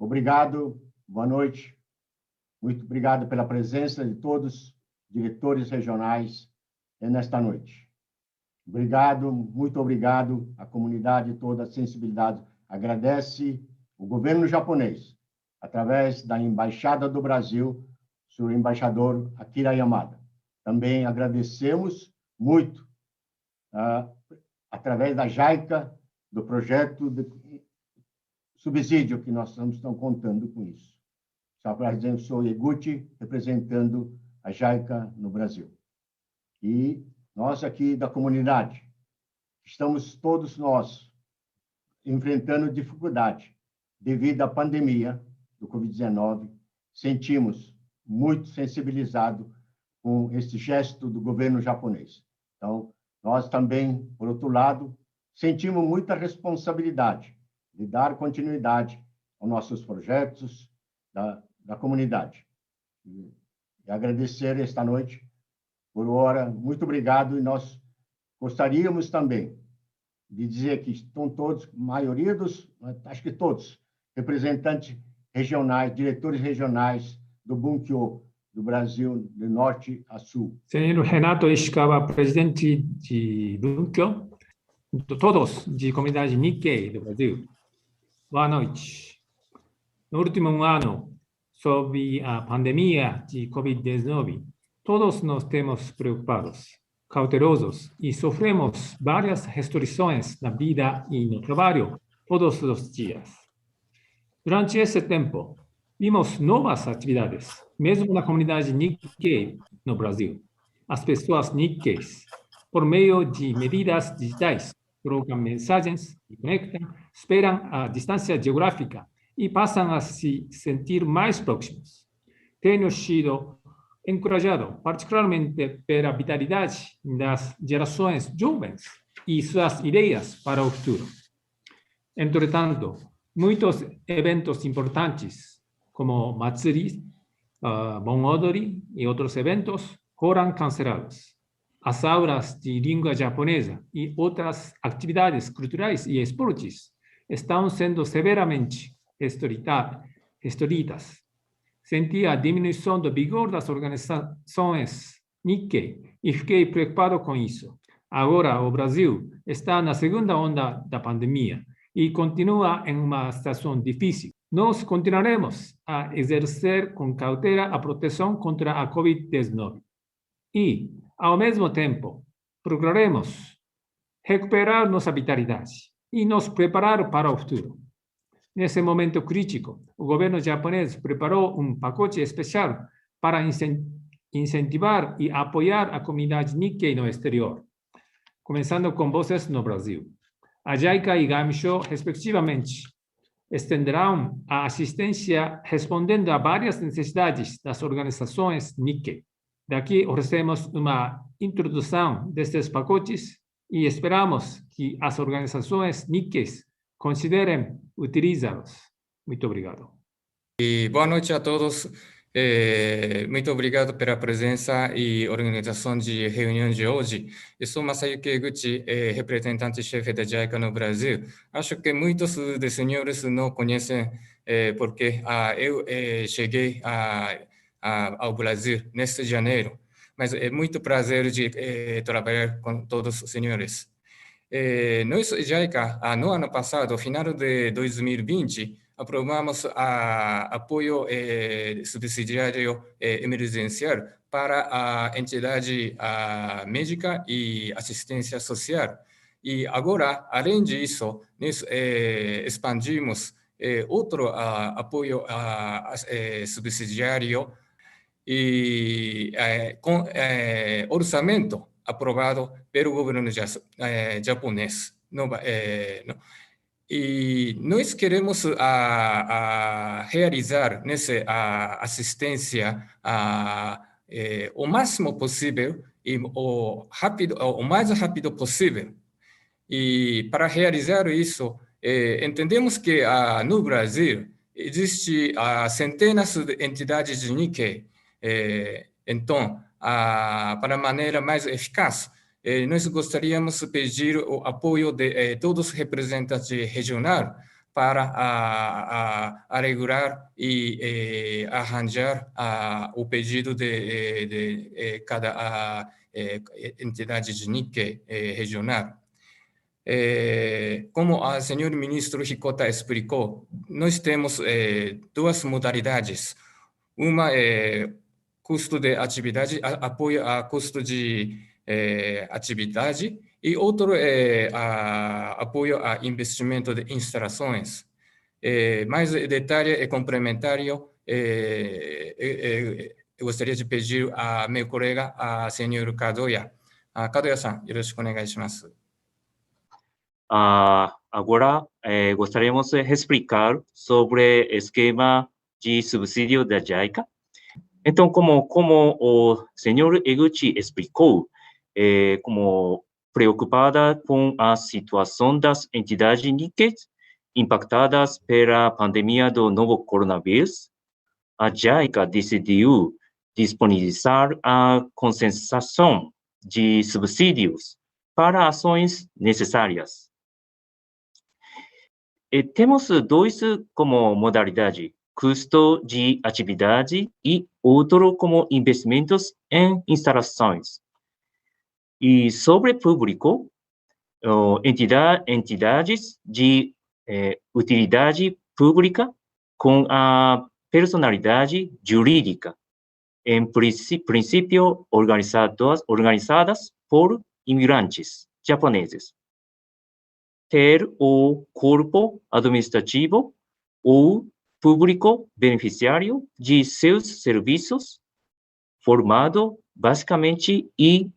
Obrigado, boa noite. Muito obrigado pela presença de todos, diretores regionais, nesta noite. Obrigado, muito obrigado à comunidade toda, a sensibilidade. Agradece o governo japonês, através da Embaixada do Brasil, o embaixador Akira Yamada. Também agradecemos muito, através da JICA, do projeto de subsídio que nós estamos contando com isso. Sou Eguchi, representando a JICA no Brasil. E nós aqui da comunidade, estamos todos nós enfrentando dificuldade devido à pandemia do Covid-19. Sentimos muito sensibilizado com esse gesto do governo japonês. Então, nós também, por outro lado, sentimos muita responsabilidade de dar continuidade aos nossos projetos da comunidade. E agradecer esta noite por hora. Muito obrigado. E nós gostaríamos também de dizer que estão todos, a maioria dos, acho que todos, representantes regionais, diretores regionais do Bunkyo, do Brasil, de norte a sul. Senhor Renato Ishikawa, presidente de Bunkyo, todos de comunidade Nikkei do Brasil. Boa noite. No último ano, sob a pandemia de Covid-19, todos nós temos preocupados, cautelosos e sofremos várias restrições na vida e no trabalho todos os dias. Durante esse tempo, vimos novas atividades, mesmo na comunidade Nikkei no Brasil. As pessoas Nikkeis, por meio de medidas digitais, trocam mensagens, se conectam, esperam a distância geográfica e passam a se sentir mais próximos. Tenho sido encorajado, particularmente pela vitalidade das gerações jovens e suas ideias para o futuro. Entretanto, muitos eventos importantes, como Matsuri, Bon Odori e outros eventos, foram cancelados. As aulas de língua japonesa e outras atividades culturais e esportes estão sendo severamente restritas. Senti a diminuição do vigor das organizações Nikkei e fiquei preocupado com isso. Agora, o Brasil está na segunda onda da pandemia e continua em uma situação difícil. Nós continuaremos a exercer com cautela a proteção contra a Covid-19. E, ao mesmo tempo, procuraremos recuperar nossa vitalidade e nos preparar para o futuro. Nesse momento crítico, o governo japonês preparou um pacote especial para incentivar e apoiar a comunidade Nikkei no exterior, começando com vocês no Brasil. A JICA e Gamisho, respectivamente, estenderão a assistência respondendo a várias necessidades das organizações Nikkei. Daqui oferecemos uma introdução destes pacotes e esperamos que as organizações Nikkeis considerem utilizá-los. Muito obrigado. E boa noite a todos. Muito obrigado pela presença e organização de reunião de hoje. Eu sou Masayuki Eguchi, representante-chefe da JICA no Brasil. Acho que muitos dos senhores não conhecem porque eu cheguei ao Brasil neste janeiro, mas é muito prazer de trabalhar com todos os senhores. Nós, JICA, no ano passado, final de 2020, aprovamos apoio subsidiário emergencial para a entidade médica e assistência social. E agora, além disso, nós expandimos outro apoio subsidiário e com orçamento aprovado pelo governo japonês. E nós queremos realizar nessa assistência o máximo possível e o mais rápido possível. E para realizar isso, entendemos que no Brasil existe centenas de entidades de Nikkei. Então, para maneira mais eficaz, nós gostaríamos de pedir o apoio de todos os representantes regionais para regular e arranjar o pedido de cada entidade de Nikkei regional. Como a senhor ministro Hikota explicou, nós temos duas modalidades. Uma é custo de atividade, apoio a custo de atividade, e outro é apoio a investimento de instalações. Mais detalhe e complementário, eu gostaria de pedir a meu colega, a senhor Kadoya. Kadoya-san, よろしくお願いします。Agora, gostaríamos de explicar sobre o esquema de subsídio da JICA. Então, como o senhor Eguchi explicou, como preocupada com a situação das entidades Nikkei impactadas pela pandemia do novo coronavírus, a JICA decidiu disponibilizar a concessão de subsídios para ações necessárias. Temos dois como modalidade, custo de atividade e outro como investimentos em instalações. E sobre público, entidades de utilidade pública com a personalidade jurídica, em princípio organizadas por imigrantes japoneses. Ter o corpo administrativo ou público beneficiário de seus serviços formado basicamente e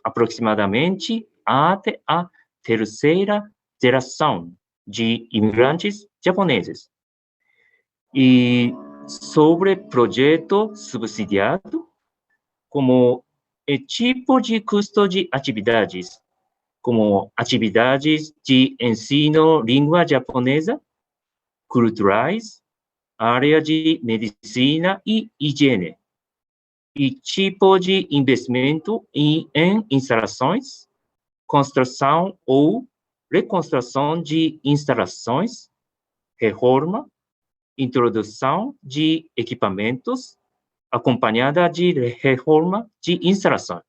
aproximadamente até a terceira geração de imigrantes japoneses. E sobre projeto subsidiado, como tipo de custo de atividades, como atividades de ensino língua japonesa, culturais, área de medicina e higiene, e tipo de investimento em instalações, construção ou reconstrução de instalações, reforma, introdução de equipamentos, acompanhada de reforma de instalação,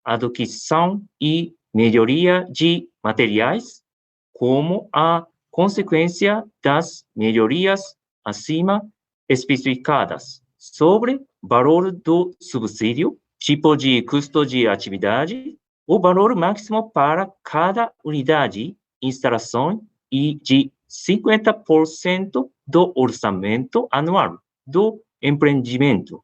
aquisição e melhoria de materiais, como a consequência das melhorias acima especificadas. Sobre valor do subsídio, tipo de custo de atividade, o valor máximo para cada unidade, instalação e de 50% do orçamento anual do empreendimento,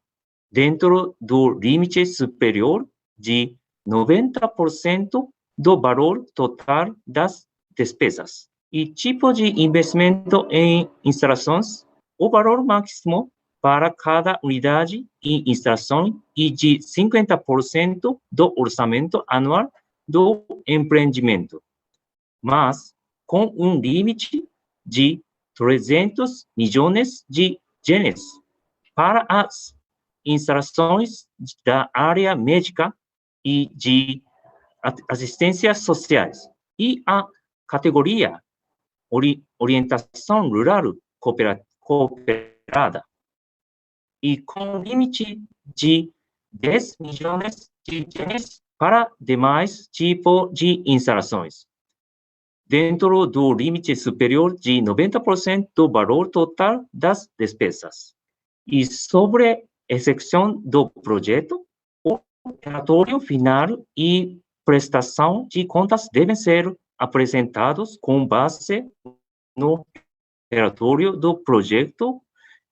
dentro do limite superior de 90% do valor total das despesas. E tipo de investimento em instalações, o valor máximo para cada unidade e instalação e de 50% do orçamento anual do empreendimento, mas com um limite de 300 milhões de ienes para as instalações da área médica e de assistências sociais, e a categoria orientação rural cooperada, e com limite de 10 milhões de ienes para demais tipos de instalações, dentro do limite superior de 90% do valor total das despesas. E sobre execução do projeto, o relatório final e prestação de contas devem ser apresentados com base no relatório do projeto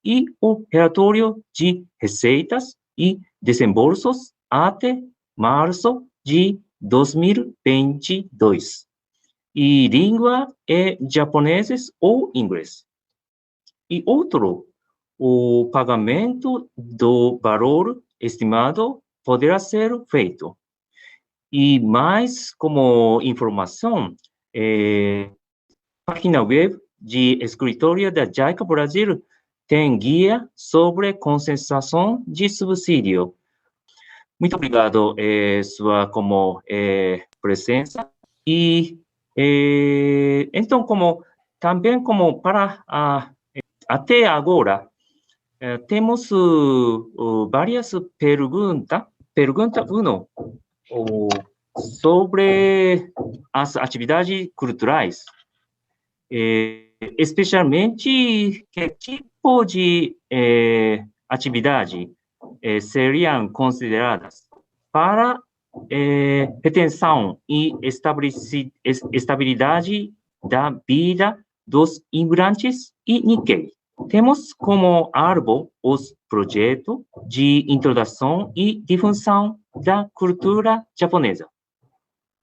e o relatório de receitas e desembolsos até março de 2022. E língua é japonês ou inglês. E outro, o pagamento do valor estimado poderá ser feito. E mais como informação, página web de escritório da JICA Brasil tem guia sobre concessão de subsídio. Muito obrigado sua como presença e Então, também para até agora, temos várias perguntas. Pergunta 1 sobre as atividades culturais. Especialmente, que tipo de atividade seriam consideradas para retenção e estabilidade da vida dos imigrantes e Nikkei. Temos como alvo os projetos de introdução e difusão da cultura japonesa.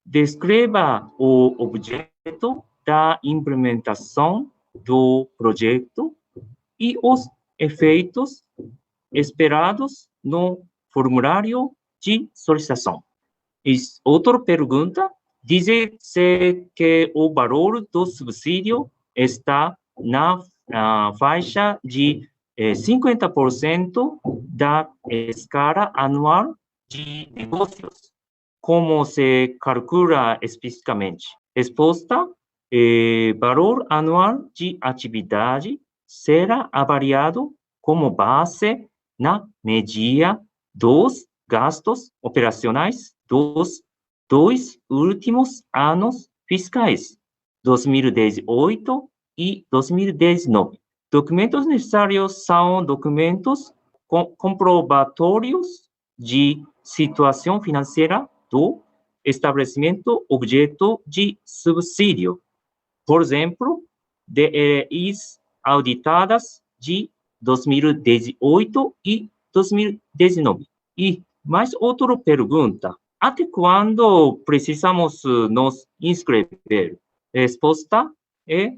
Descreva o objeto da implementação do projeto e os efeitos esperados no formulário de solicitação. E outra pergunta, diz-se que o valor do subsídio está na faixa de 50% da escala anual de negócios. Como se calcula especificamente? Resposta: valor anual de atividade será avaliado como base na média dos gastos operacionais dos 2 últimos anos fiscais, 2018 e 2019. Documentos necessários são documentos comprobatórios de situação financeira do estabelecimento objeto de subsídio. Por exemplo, DRIs auditadas de 2018 e 2019. E mais outra pergunta. Até quando precisamos nos inscrever? Resposta é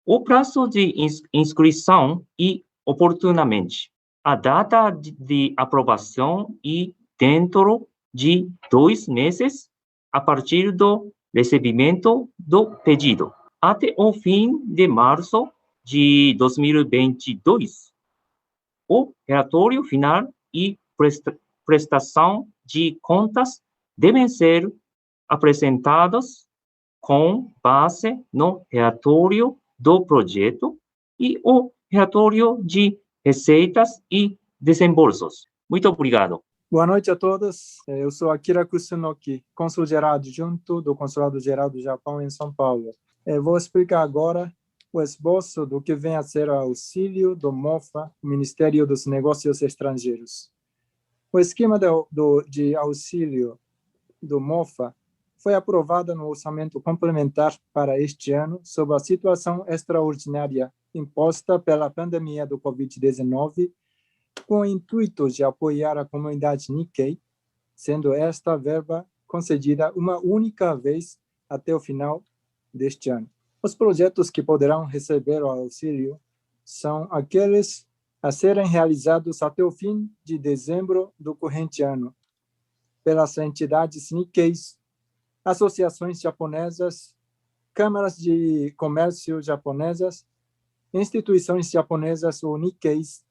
o prazo de inscrição e oportunamente. A data de aprovação e dentro de 2 meses a partir do recebimento do pedido. Até o fim de março de 2022. O relatório final e prestação de contas devem ser apresentados com base no relatório do projeto e o relatório de receitas e desembolsos. Muito obrigado. Boa noite a todos. Eu sou Akira Kusunoki, cônsul-geral adjunto do Consulado-Geral do Japão em São Paulo. Vou explicar agora o esboço do que vem a ser o auxílio do MOFA, o Ministério dos Negócios Estrangeiros. O esquema de auxílio do MOFA foi aprovado no orçamento complementar para este ano sob a situação extraordinária imposta pela pandemia do Covid-19, com o intuito de apoiar a comunidade Nikkei, sendo esta verba concedida uma única vez até o final deste ano. Os projetos que poderão receber o auxílio são aqueles a serem realizados até o fim de dezembro do corrente ano, pelas entidades Nikkeis, associações japonesas, câmaras de comércio japonesas, instituições japonesas ou Nikkeis,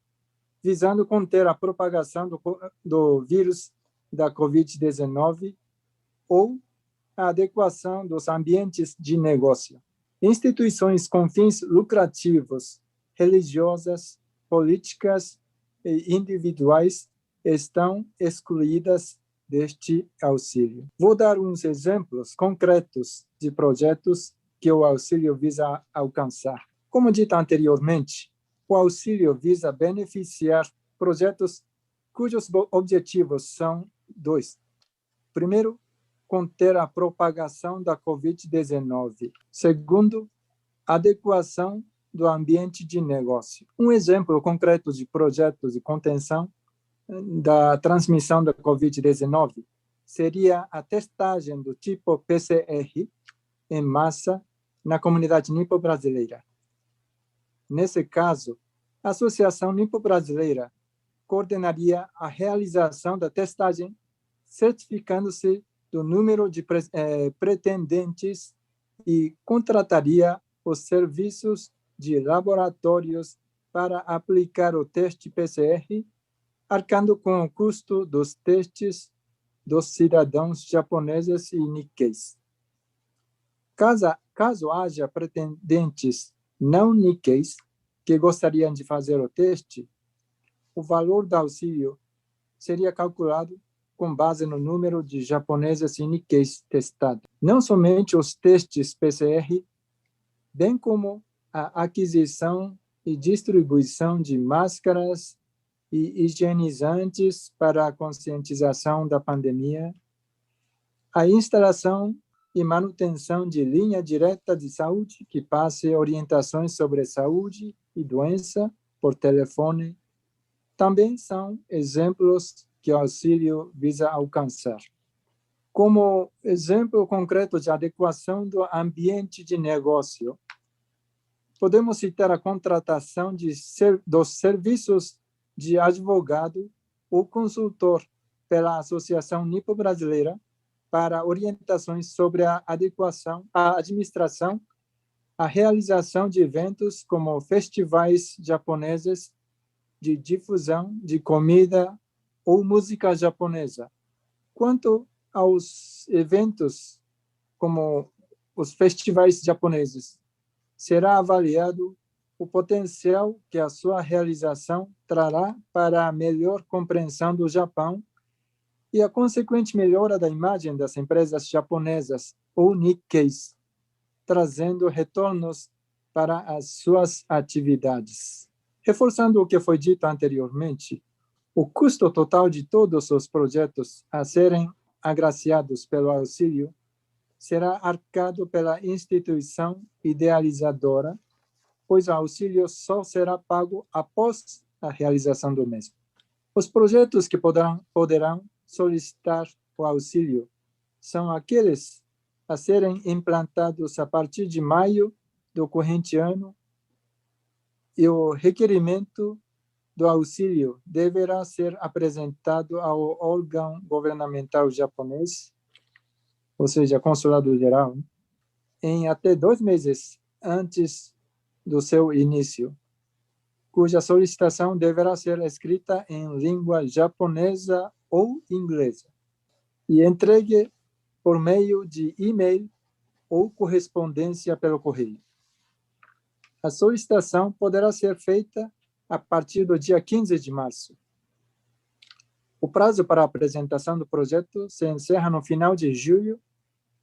visando conter a propagação do vírus da Covid-19 ou a adequação dos ambientes de negócio. Instituições com fins lucrativos, religiosas, políticas e individuais estão excluídas deste auxílio. Vou dar uns exemplos concretos de projetos que o auxílio visa alcançar. Como dito anteriormente, o auxílio visa beneficiar projetos cujos objetivos são 2. Primeiro, conter a propagação da Covid-19. Segundo, adequação do ambiente de negócio. Um exemplo concreto de projetos de contenção da transmissão da Covid-19 seria a testagem do tipo PCR em massa na comunidade nipo-brasileira. Nesse caso, a Associação Nipo-Brasileira coordenaria a realização da testagem, certificando-se do número de pretendentes e contrataria os serviços de laboratórios para aplicar o teste PCR, arcando com o custo dos testes dos cidadãos japoneses e Nikkeis. Caso haja pretendentes não Nikkeis que gostariam de fazer o teste, o valor do auxílio seria calculado com base no número de japoneses e Nikkeis testados. Não somente os testes PCR, bem como a aquisição e distribuição de máscaras e higienizantes para a conscientização da pandemia, a instalação e manutenção de linha direta de saúde que passe orientações sobre saúde e doença por telefone, também são exemplos que o auxílio visa alcançar. Como exemplo concreto de adequação do ambiente de negócio, podemos citar a contratação dos serviços de advogado ou consultor pela Associação Nipo-Brasileira para orientações sobre a adequação, a administração, a realização de eventos como festivais japoneses de difusão de comida ou música japonesa. Quanto aos eventos como os festivais japoneses, será avaliado o potencial que a sua realização trará para a melhor compreensão do Japão e a consequente melhora da imagem das empresas japonesas ou Nikkeis, trazendo retornos para as suas atividades. Reforçando o que foi dito anteriormente, o custo total de todos os projetos a serem agraciados pelo auxílio será arcado pela instituição idealizadora, pois o auxílio só será pago após a realização do mesmo. Os projetos que poderão solicitar o auxílio são aqueles a serem implantados a partir de maio do corrente ano, e o requerimento do auxílio deverá ser apresentado ao órgão governamental japonês, ou seja, Consulado Geral, em até 2 meses antes do seu início, cuja solicitação deverá ser escrita em língua japonesa ou inglesa e entregue por meio de e-mail ou correspondência pelo correio. A solicitação poderá ser feita a partir do dia 15 de março. O prazo para a apresentação do projeto se encerra no final de julho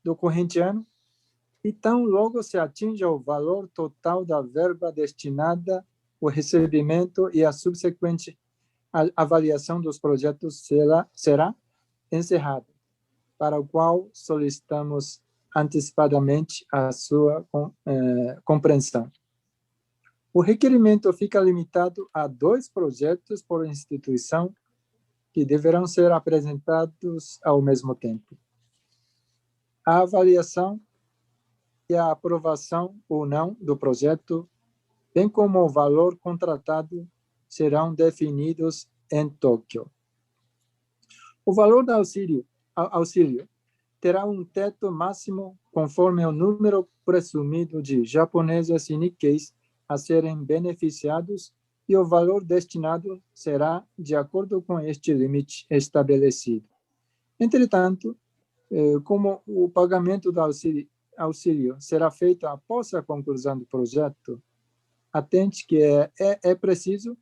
do corrente ano, e tão logo se atinja o valor total da verba destinada, o recebimento e a subsequente avaliação dos projetos será encerrado, para o qual solicitamos antecipadamente a sua compreensão. O requerimento fica limitado a 2 projetos por instituição que deverão ser apresentados ao mesmo tempo. A avaliação e a aprovação ou não do projeto, bem como o valor contratado, serão definidos em Tóquio. O valor do auxílio terá um teto máximo conforme o número presumido de japoneses e Nikkeis a serem beneficiados, e o valor destinado será de acordo com este limite estabelecido. Entretanto, como o pagamento do auxílio será feito após a conclusão do projeto, atente que é preciso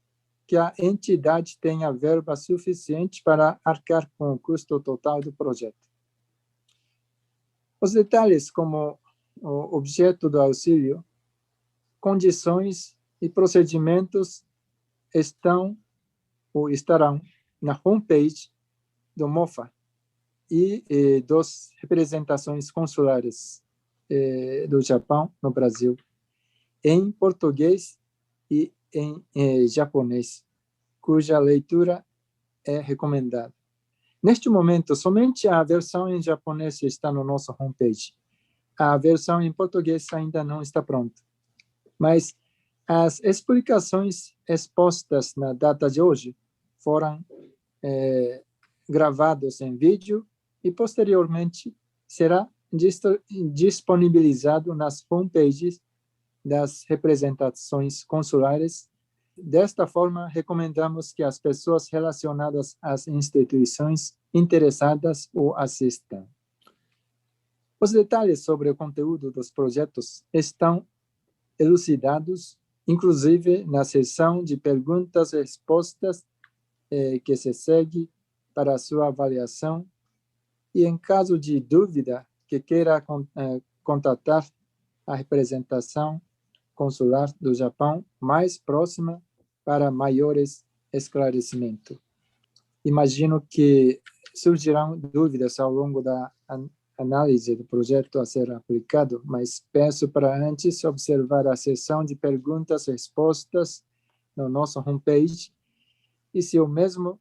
que a entidade tenha verba suficiente para arcar com o custo total do projeto. Os detalhes como o objeto do auxílio, condições e procedimentos estão ou estarão na homepage do MOFA e das representações consulares do Japão no Brasil, em português e em japonês, cuja leitura é recomendada. Neste momento, somente a versão em japonês está no nosso homepage. A versão em português ainda não está pronta. Mas as explicações expostas na data de hoje foram gravadas em vídeo e, posteriormente, será disponibilizado nas homepages das representações consulares. Desta forma, recomendamos que as pessoas relacionadas às instituições interessadas o assistam. Os detalhes sobre o conteúdo dos projetos estão elucidados, inclusive na seção de perguntas e respostas que se segue para sua avaliação. E em caso de dúvida, que queira contatar a representação consular do Japão mais próxima para maiores esclarecimentos. Imagino que surgirão dúvidas ao longo da análise do projeto a ser aplicado, mas peço para antes observar a seção de perguntas e respostas no nosso homepage, e se o mesmo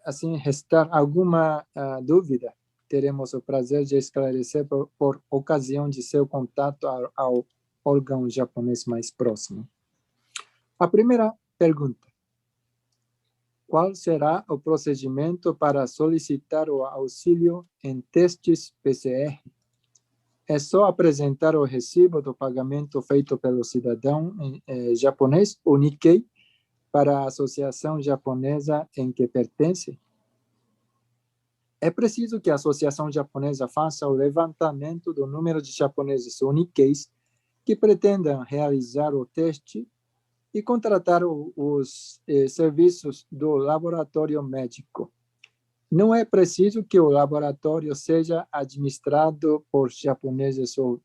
assim restar alguma dúvida, teremos o prazer de esclarecer por ocasião de seu contato ao órgão japonês mais próximo. A primeira pergunta: qual será o procedimento para solicitar o auxílio em testes PCR? É só apresentar o recibo do pagamento feito pelo cidadão japonês, o Nikkei, para a associação japonesa em que pertence? É preciso que a associação japonesa faça o levantamento do número de japoneses ou Nikkeis que pretendam realizar o teste e contratar os serviços do laboratório médico. Não é preciso que o laboratório seja administrado por japoneses ou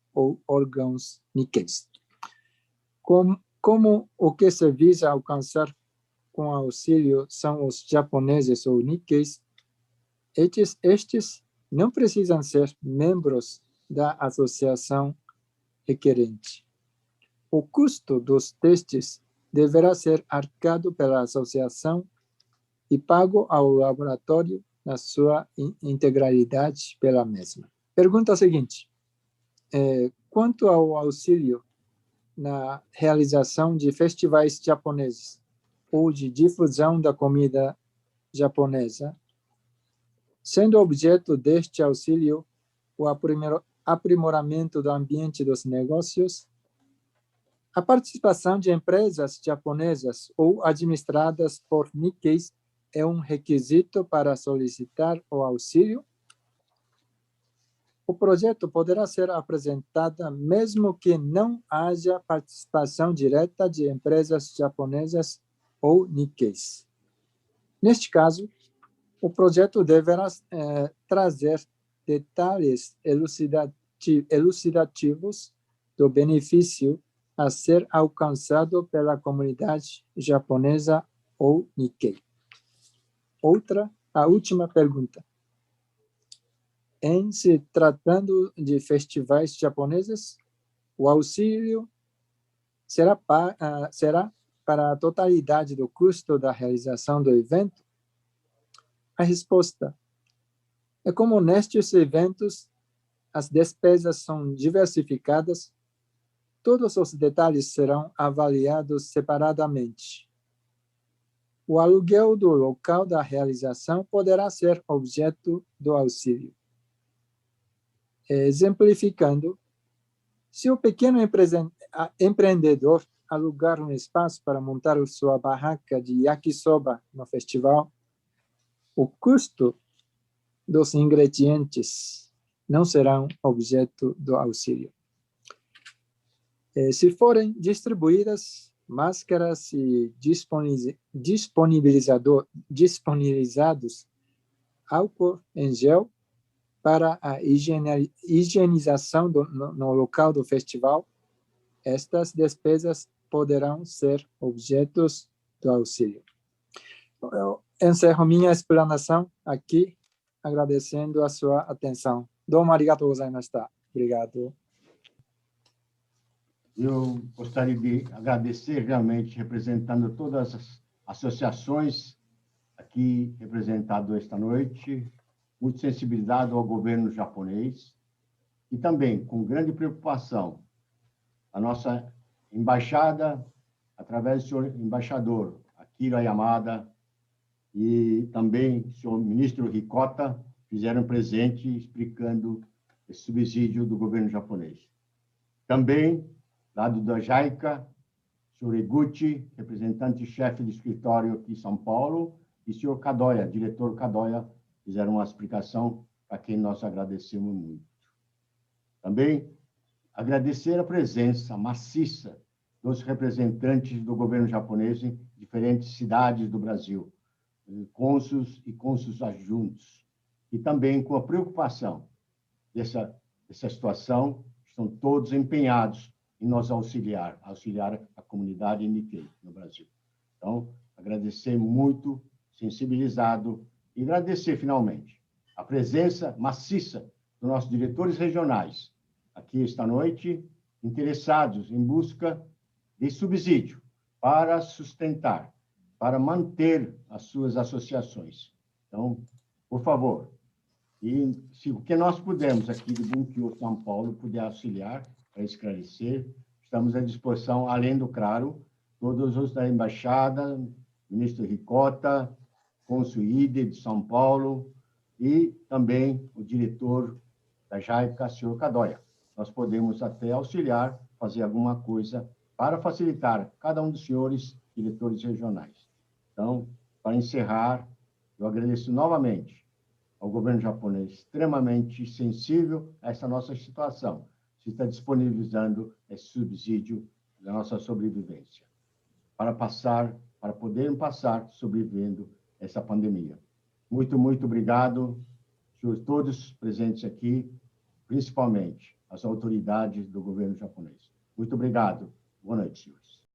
órgãos Nikkeis. Como o que se visa alcançar com auxílio são os japoneses ou Nikkeis, estes não precisam ser membros da associação requerente. O custo dos testes deverá ser arcado pela associação e pago ao laboratório na sua integralidade pela mesma. Pergunta seguinte: quanto ao auxílio na realização de festivais japoneses ou de difusão da comida japonesa, sendo objeto deste auxílio o aprimoramento do ambiente dos negócios, a participação de empresas japonesas ou administradas por Nikkeis é um requisito para solicitar o auxílio? O projeto poderá ser apresentado mesmo que não haja participação direta de empresas japonesas ou Nikkeis. Neste caso, o projeto deverá trazer detalhes elucidativos do benefício a ser alcançado pela comunidade japonesa ou Nikkei. A última pergunta: em se tratando de festivais japoneses, o auxílio será para a totalidade do custo da realização do evento? A resposta é: como nestes eventos as despesas são diversificadas, todos os detalhes serão avaliados separadamente. O aluguel do local da realização poderá ser objeto do auxílio. Exemplificando, se o pequeno empreendedor alugar um espaço para montar sua barraca de yakisoba no festival, o custo dos ingredientes não serão objeto do auxílio. Se forem distribuídas máscaras e disponibilizados álcool em gel para a higienização no local do festival, estas despesas poderão ser objetos do auxílio. Eu encerro minha explanação aqui, agradecendo a sua atenção. Domo arigatou gozaimashita. Obrigado. Eu gostaria de agradecer realmente, representando todas as associações aqui representadas esta noite, muito sensibilidade ao governo japonês e também, com grande preocupação, a nossa embaixada, através do senhor embaixador Akira Yamada e também o senhor ministro Ricota, fizeram presente explicando esse subsídio do governo japonês. Também, lado da JICA, o senhor Eguchi, representante-chefe do escritório aqui em São Paulo, e o senhor Kadoya, diretor Kadoya, fizeram uma explicação a quem nós agradecemos muito. Também agradecer a presença maciça dos representantes do governo japonês em diferentes cidades do Brasil, cônsules e cônsules adjuntos, e também com a preocupação dessa situação, estão todos empenhados em nos auxiliar a comunidade Nikkei no Brasil. Então, agradecer muito, sensibilizado, e agradecer, finalmente, a presença maciça dos nossos diretores regionais, aqui esta noite, interessados em busca de subsídio para sustentar, para manter as suas associações. Então, por favor, e se o que nós pudermos aqui do Bunkyo São Paulo puder auxiliar para esclarecer, estamos à disposição, além do, claro, todos os da Embaixada, ministro Ricota, cônsul Ide de São Paulo e também o diretor da JICA, senhor Kadoya. Nós podemos até auxiliar, fazer alguma coisa para facilitar cada um dos senhores diretores regionais. Então, para encerrar, eu agradeço novamente ao governo japonês, extremamente sensível a essa nossa situação, se está disponibilizando esse subsídio da nossa sobrevivência, para podermos passar sobrevivendo essa pandemia. Muito, muito obrigado, senhores todos presentes aqui, principalmente as autoridades do governo japonês. Muito obrigado. Boa noite, senhores.